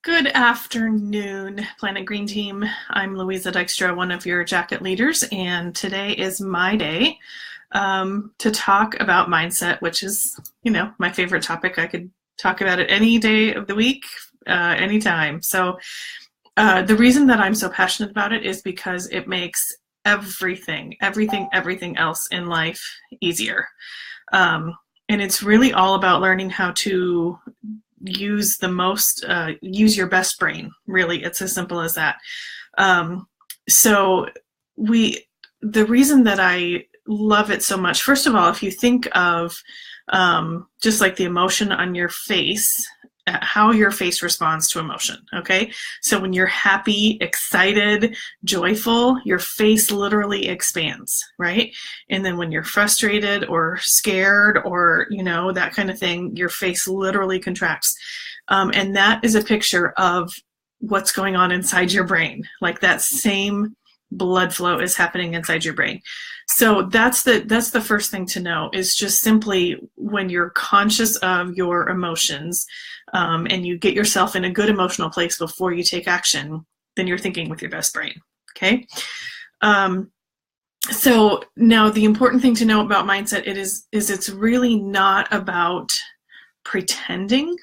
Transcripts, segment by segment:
Good afternoon, Planet Green Team. I'm Louisa Dykstra, one of your jacket leaders, and today is my day to talk about mindset, which is, my favorite topic. I could talk about it any day of the week, anytime. So the reason that I'm so passionate about it is because it makes everything else in life easier. And it's really all about learning how to use your best brain. Really, it's as simple as that. The reason that I love it so much, first of all, if you think of just like the emotion on your face, how your face responds to emotion, okay? So when you're happy, excited, joyful, your face literally expands, right? And then when you're frustrated or scared or, that kind of thing, your face literally contracts. And that is a picture of what's going on inside your brain. Like that same blood flow is happening inside your brain. So that's the first thing to know, is just simply when you're conscious of your emotions, and you get yourself in a good emotional place before you take action, then you're thinking with your best brain, okay? So now the important thing to know about mindset is it's really not about pretending.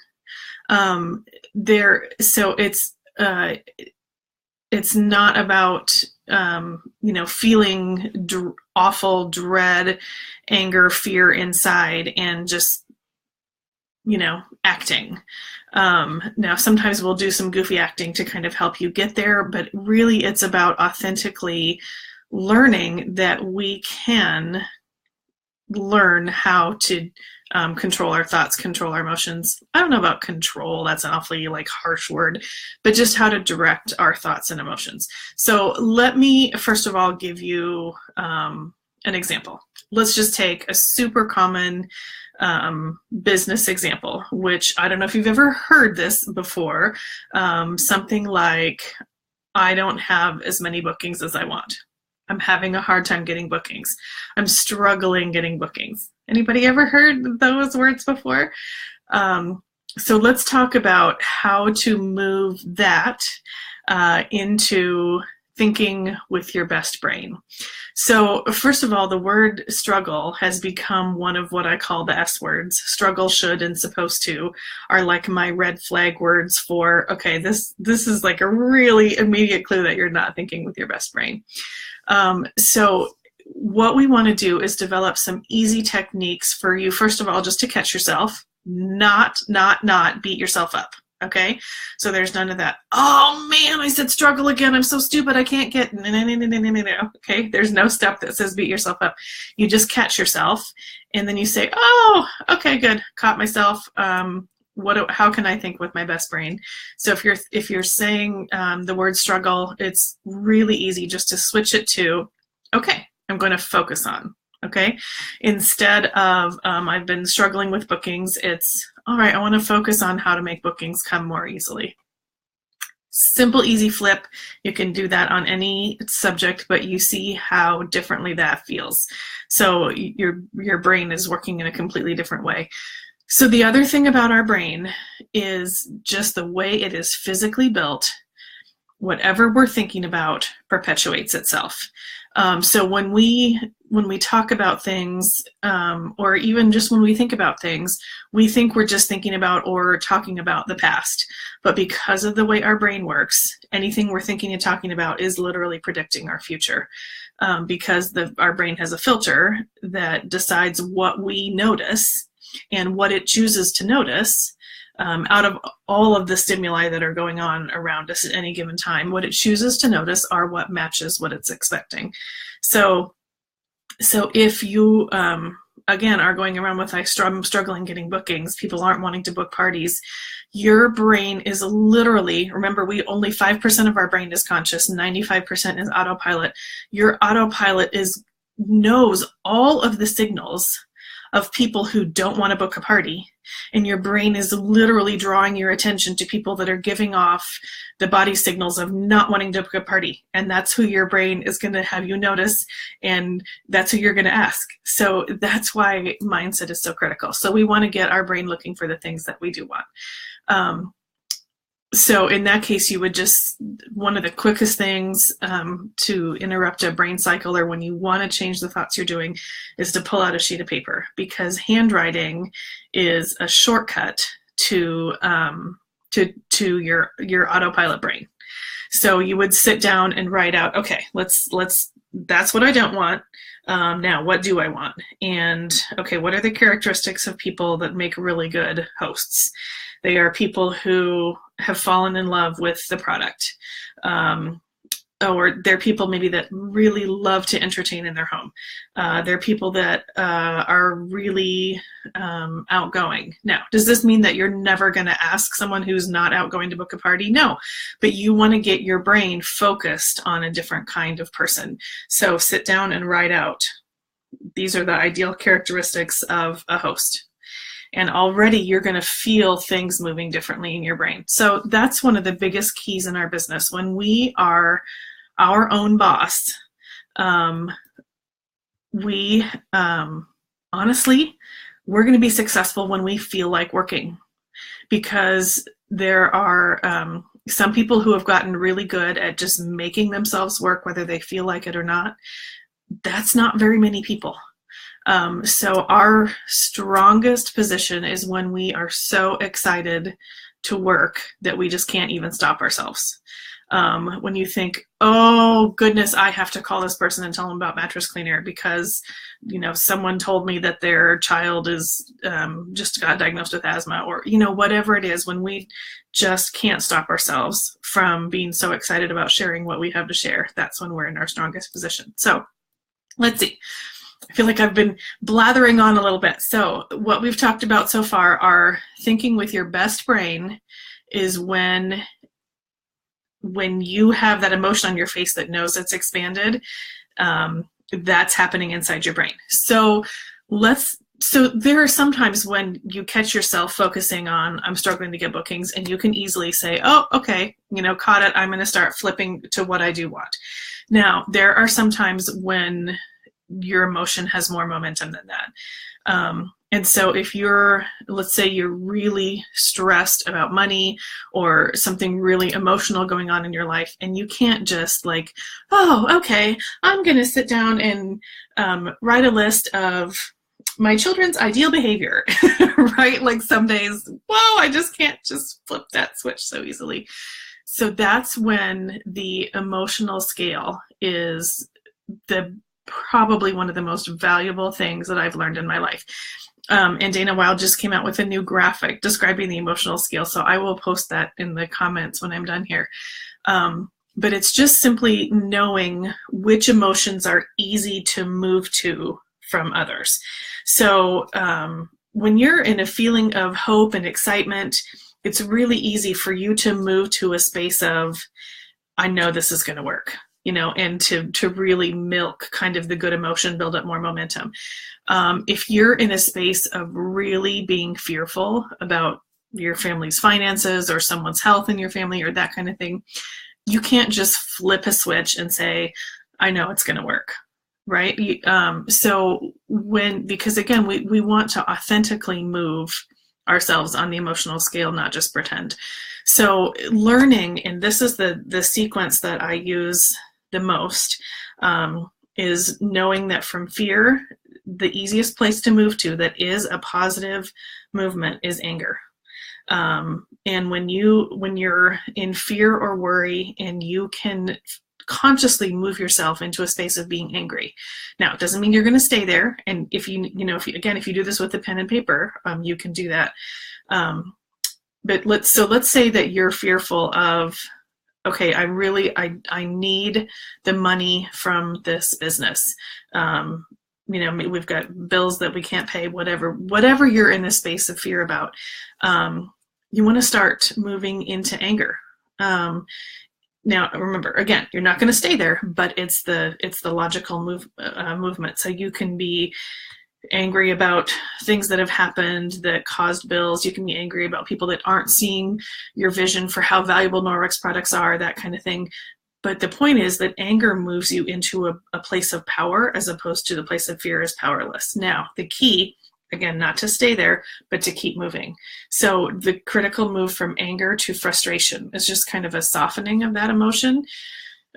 It's not about feeling awful dread, anger, fear inside and just acting. Now sometimes we'll do some goofy acting to kind of help you get there, but really it's about authentically learning that we can learn how to control our thoughts, control our emotions. I don't know about control, that's an awfully harsh word, but just how to direct our thoughts and emotions. So let me first of all give you an example. Let's just take a super common business example, which I don't know if you've ever heard this before. Something like, I don't have as many bookings as I want. I'm having a hard time getting bookings. I'm struggling getting bookings. Anybody ever heard those words before? So let's talk about how to move that into thinking with your best brain. So first of all, the word struggle has become one of what I call the S words. Struggle, should, and supposed to are like my red flag words for, okay, this is like a really immediate clue that you're not thinking with your best brain. So what we want to do is develop some easy techniques for you, first of all, just to catch yourself, not beat yourself up. Okay, so there's none of that. Oh man, I said struggle again. I'm so stupid. I can't get. No. Okay, there's no step that says beat yourself up. You just catch yourself, and then you say, "Oh, okay, good. Caught myself. How can I think with my best brain?" So if you're saying the word struggle, it's really easy just to switch it to, okay, I'm going to focus on. Okay, instead of I've been struggling with bookings, it's all right, I want to focus on how to make bookings come more easily. Simple, easy flip. You can do that on any subject, but you see how differently that feels. So your brain is working in a completely different way. So the other thing about our brain is just the way it is physically built. Whatever we're thinking about perpetuates itself. So when we talk about things, or even just when we think about things, we think we're just thinking about or talking about the past. But because of the way our brain works, anything we're thinking and talking about is literally predicting our future. Because our brain has a filter that decides what we notice and what it chooses to notice. Out of all of the stimuli that are going on around us at any given time, what it chooses to notice are what matches what it's expecting. So if you, again, are going around with, I'm struggling getting bookings, people aren't wanting to book parties, your brain is literally, remember, only 5% of our brain is conscious, 95% is autopilot. Your autopilot knows all of the signals of people who don't want to book a party, and your brain is literally drawing your attention to people that are giving off the body signals of not wanting to book a party, and that's who your brain is going to have you notice, and that's who you're going to ask. So that's why mindset is so critical. So we want to get our brain looking for the things that we do want. So in that case, you would just, one of the quickest things to interrupt a brain cycle, or when you want to change the thoughts you're doing, is to pull out a sheet of paper, because handwriting is a shortcut to your autopilot brain. So you would sit down and write out, okay, let's that's what I don't want. Now, what do I want? And okay, what are the characteristics of people that make really good hosts? They are people who have fallen in love with the product. Or they're people maybe that really love to entertain in their home. They're people that are really outgoing. Now, does this mean that you're never going to ask someone who's not outgoing to book a party? No, but you want to get your brain focused on a different kind of person. So sit down and write out, these are the ideal characteristics of a host. And already you're going to feel things moving differently in your brain. So that's one of the biggest keys in our business. When we are our own boss, honestly, we're going to be successful when we feel like working, because there are some people who have gotten really good at just making themselves work, whether they feel like it or not. That's not very many people. So our strongest position is when we are so excited to work that we just can't even stop ourselves. When you think, oh goodness, I have to call this person and tell them about mattress cleaner because, someone told me that their child is just got diagnosed with asthma, or, whatever it is, when we just can't stop ourselves from being so excited about sharing what we have to share, that's when we're in our strongest position. So let's see. I feel like I've been blathering on a little bit. So what we've talked about so far are thinking with your best brain is when you have that emotion on your face that knows it's expanded, that's happening inside your brain. So there are some times when you catch yourself focusing on, I'm struggling to get bookings, and you can easily say, oh, okay, caught it. I'm going to start flipping to what I do want. Now, there are some times when your emotion has more momentum than that. And so if let's say you're really stressed about money or something really emotional going on in your life, and you can't just oh, okay, I'm going to sit down and write a list of my children's ideal behavior, right? Like some days, whoa, I just can't just flip that switch so easily. So that's when the emotional scale is probably one of the most valuable things that I've learned in my life. And Dana Wilde just came out with a new graphic describing the emotional scale. So I will post that in the comments when I'm done here. But it's just simply knowing which emotions are easy to move to from others. So when you're in a feeling of hope and excitement, it's really easy for you to move to a space of, I know this is going to work. And to really milk kind of the good emotion, build up more momentum. If you're in a space of really being fearful about your family's finances or someone's health in your family or that kind of thing, you can't just flip a switch and say, I know it's going to work, right? Because again, we want to authentically move ourselves on the emotional scale, not just pretend. So learning, and this is the sequence that I use the most, is knowing that from fear, the easiest place to move to that is a positive movement is anger. And when you're in fear or worry, and you can consciously move yourself into a space of being angry. Now, it doesn't mean you're going to stay there. And if you do this with a pen and paper, you can do that. But let's say that you're fearful of, okay, I need the money from this business. We've got bills that we can't pay, whatever you're in a space of fear about. You want to start moving into anger. Now, remember, again, you're not going to stay there, but it's the logical movement. So you can be angry about things that have happened that caused bills. You can be angry about people that aren't seeing your vision for how valuable Norwex products are, that kind of thing. But the point is that anger moves you into a place of power as opposed to the place of fear as powerless. Now, the key again, not to stay there, but to keep moving. So the critical move from anger to frustration is just kind of a softening of that emotion.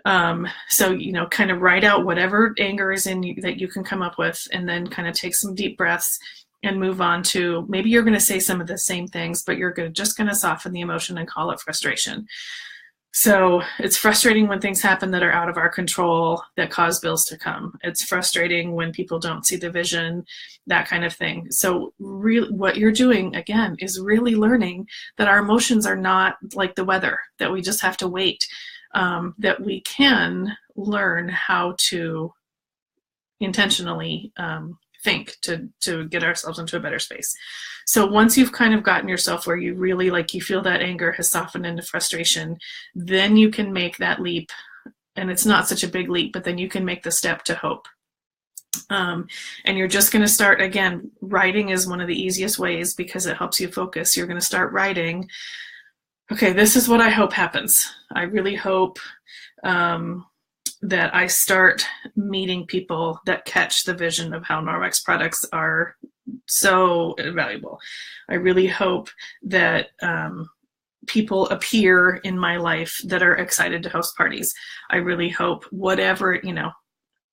So, kind of write out whatever anger is in you that you can come up with, and then kind of take some deep breaths and move on to, maybe you're going to say some of the same things, but you're just going to soften the emotion and call it frustration. So it's frustrating when things happen that are out of our control that cause bills to come. It's frustrating when people don't see the vision, that kind of thing. So really what you're doing, again, is really learning that our emotions are not like the weather, that we just have to wait, that we can learn how to intentionally think to get ourselves into a better space. So once you've kind of gotten yourself where you really you feel that anger has softened into frustration, then you can make that leap. And it's not such a big leap, but then you can make the step to hope. And you're just going to start, again, writing is one of the easiest ways because it helps you focus. You're going to start writing, okay, this is what I hope happens. I really hope that I start meeting people that catch the vision of how Norwex products are so valuable. I really hope that people appear in my life that are excited to host parties. I really hope whatever,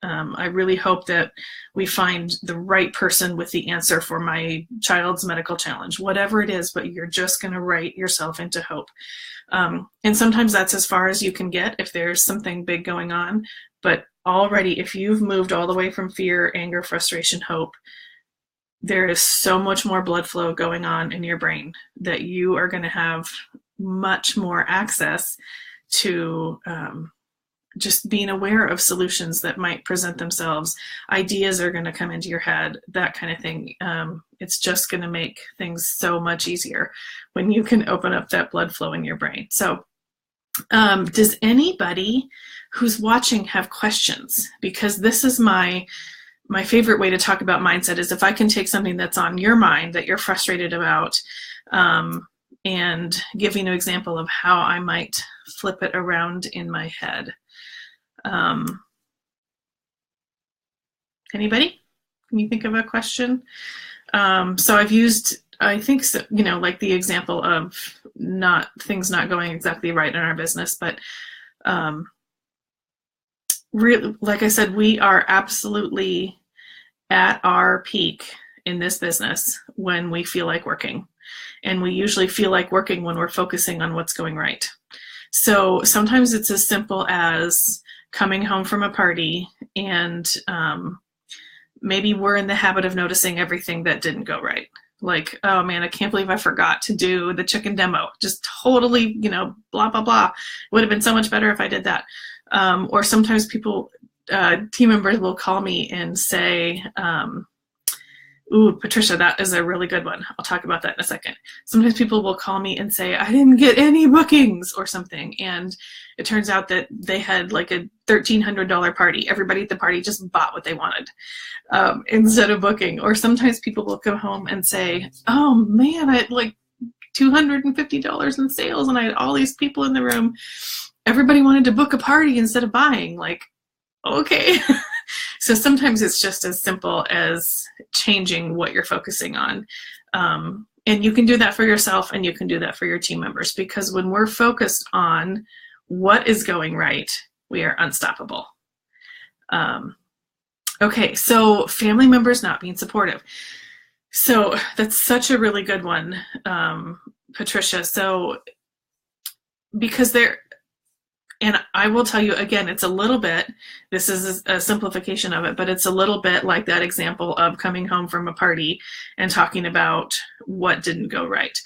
I really hope that we find the right person with the answer for my child's medical challenge, whatever it is, but you're just going to write yourself into hope. And sometimes that's as far as you can get if there's something big going on. But already, if you've moved all the way from fear, anger, frustration, hope, there is so much more blood flow going on in your brain that you are going to have much more access to just being aware of solutions that might present themselves. Ideas are going to come into your head, that kind of thing. It's just going to make things so much easier when you can open up that blood flow in your brain. So does anybody who's watching have questions? Because this is my favorite way to talk about mindset is if I can take something that's on your mind that you're frustrated about and give you an example of how I might flip it around in my head. Anybody? Can you think of a question? So I've used, I think, so, like the example of things not going exactly right in our business, but really, like I said, we are absolutely at our peak in this business when we feel like working. And we usually feel like working when we're focusing on what's going right. So sometimes it's as simple as coming home from a party and maybe we're in the habit of noticing everything that didn't go right. Like, oh man, I can't believe I forgot to do the chicken demo. Just totally, blah, blah, blah. Would have been so much better if I did that. Or sometimes people, team members will call me and say, ooh, Patricia, that is a really good one. I'll talk about that in a second. Sometimes people will call me and say, I didn't get any bookings or something. And it turns out that they had like a $1,300 party. Everybody at the party just bought what they wanted instead of booking. Or sometimes people will come home and say, oh man, I had like $250 in sales and I had all these people in the room. Everybody wanted to book a party instead of buying. Like, okay. So sometimes it's just as simple as changing what you're focusing on. And you can do that for yourself and you can do that for your team members, because when we're focused on what is going right, we are unstoppable. Okay, so family members not being supportive. So that's such a really good one, Patricia. So because and I will tell you again, it's a little bit, this is a simplification of it, but it's a little bit like that example of coming home from a party and talking about what didn't go right.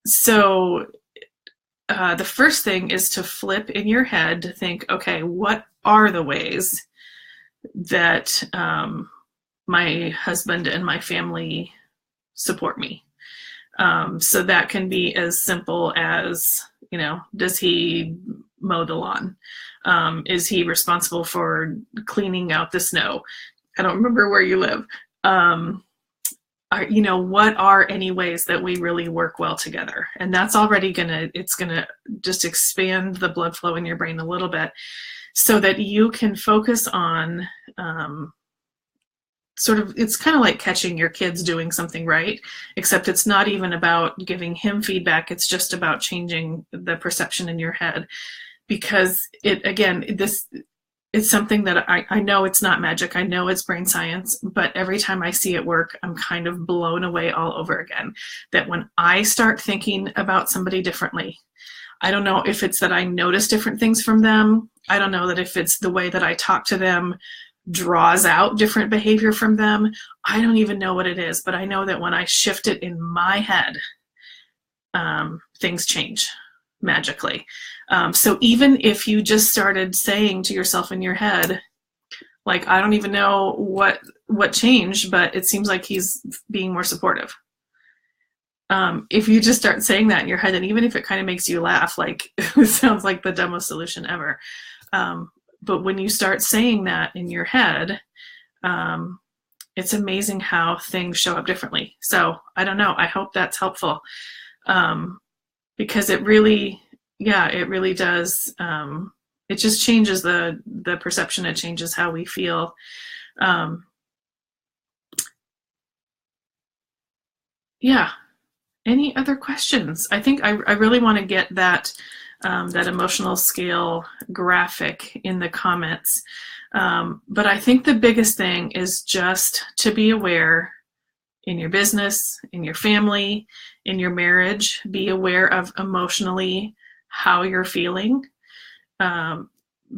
So the first thing is to flip in your head to think, okay, what are the ways that my husband and my family support me? So that can be as simple as, does he mow the lawn? Is he responsible for cleaning out the snow? I don't remember where you live. What are any ways that we really work well together? And that's already it's gonna just expand the blood flow in your brain a little bit so that you can focus on it's kind of like catching your kids doing something right, except it's not even about giving him feedback. It's just about changing the perception in your head, because it's something that I know it's not magic. I know it's brain science, but every time I see it work, I'm kind of blown away all over again. That when I start thinking about somebody differently, I don't know if it's that I notice different things from them. I don't know that if it's the way that I talk to them draws out different behavior from them. I don't even know what it is, but I know that when I shift it in my head, things change magically. So even if you just started saying to yourself in your head, like, I don't even know what changed, but it seems like he's being more supportive. If you just start saying that in your head, and even if it kind of makes you laugh, like it sounds like the dumbest solution ever. But when you start saying that in your head, it's amazing how things show up differently. So I don't know. I hope that's helpful, because it really does. It just changes the perception. It changes how we feel. Yeah. Any other questions? I think I really want to get that emotional scale graphic in the comments. But I think the biggest thing is just to be aware in your business, in your family, in your marriage, be aware of emotionally how you're feeling,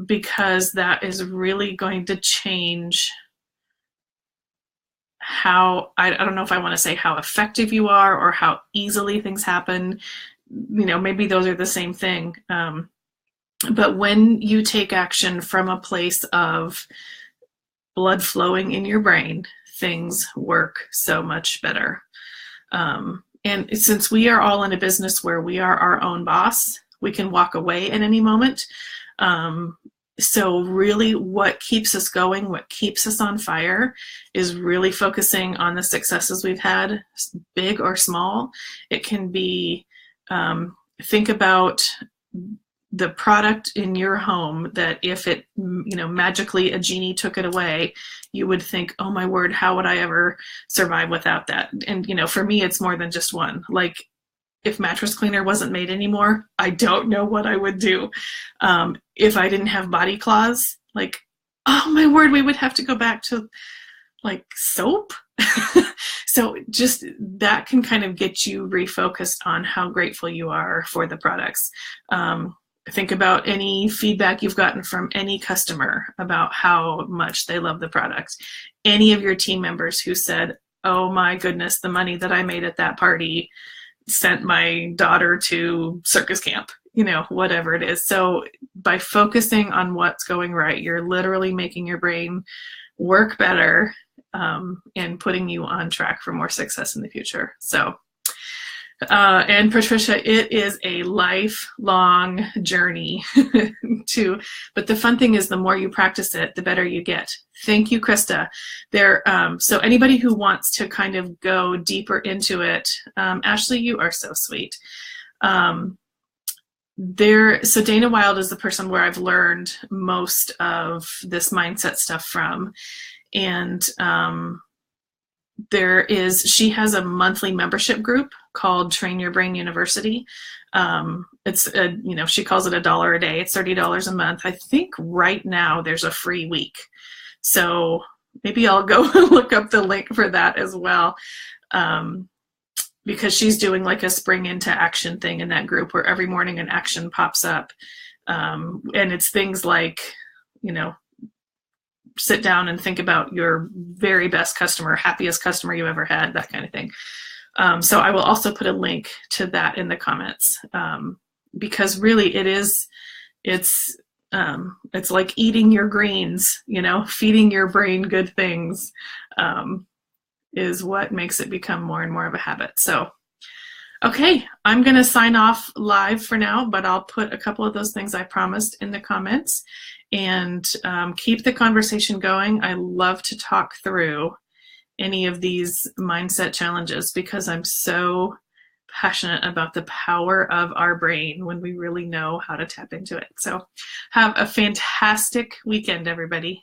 because that is really going to change how, I don't know if I want to say how effective you are or how easily things happen. Maybe those are the same thing. But when you take action from a place of blood flowing in your brain, things work so much better. And since we are all in a business where we are our own boss, we can walk away at any moment. So really what keeps us going, what keeps us on fire, is really focusing on the successes we've had, big or small. It can be, think about the product in your home that if it, magically a genie took it away, you would think, oh my word, how would I ever survive without that? And, for me, it's more than just one. Like, if mattress cleaner wasn't made anymore, I don't know what I would do. If I didn't have body claws, like, oh my word, we would have to go back to like soap. So just that can kind of get you refocused on how grateful you are for the products. Think about any feedback you've gotten from any customer about how much they love the product. Any of your team members who said, oh my goodness, the money that I made at that party sent my daughter to circus camp, whatever it is. So by focusing on what's going right, you're literally making your brain work better, and putting you on track for more success in the future. So, and Patricia, it is a lifelong journey but the fun thing is the more you practice it, the better you get. Thank you, Krista. So anybody who wants to kind of go deeper into it, Ashley, you are so sweet. So Dana Wilde is the person where I've learned most of this mindset stuff from. And she has a monthly membership group called Train Your Brain University. It's she calls it $1 a day. It's $30 a month. I think right now there's a free week. So maybe I'll go look up the link for that as well. Because she's doing like a spring into action thing in that group where every morning an action pops up. And it's things like, sit down and think about your very best customer, happiest customer you ever had, that kind of thing. So I will also put a link to that in the comments, because really it's like eating your greens, feeding your brain good things, is what makes it become more and more of a habit. So, okay, I'm going to sign off live for now, but I'll put a couple of those things I promised in the comments, and keep the conversation going. I love to talk through any of these mindset challenges because I'm so passionate about the power of our brain when we really know how to tap into it. So have a fantastic weekend, everybody.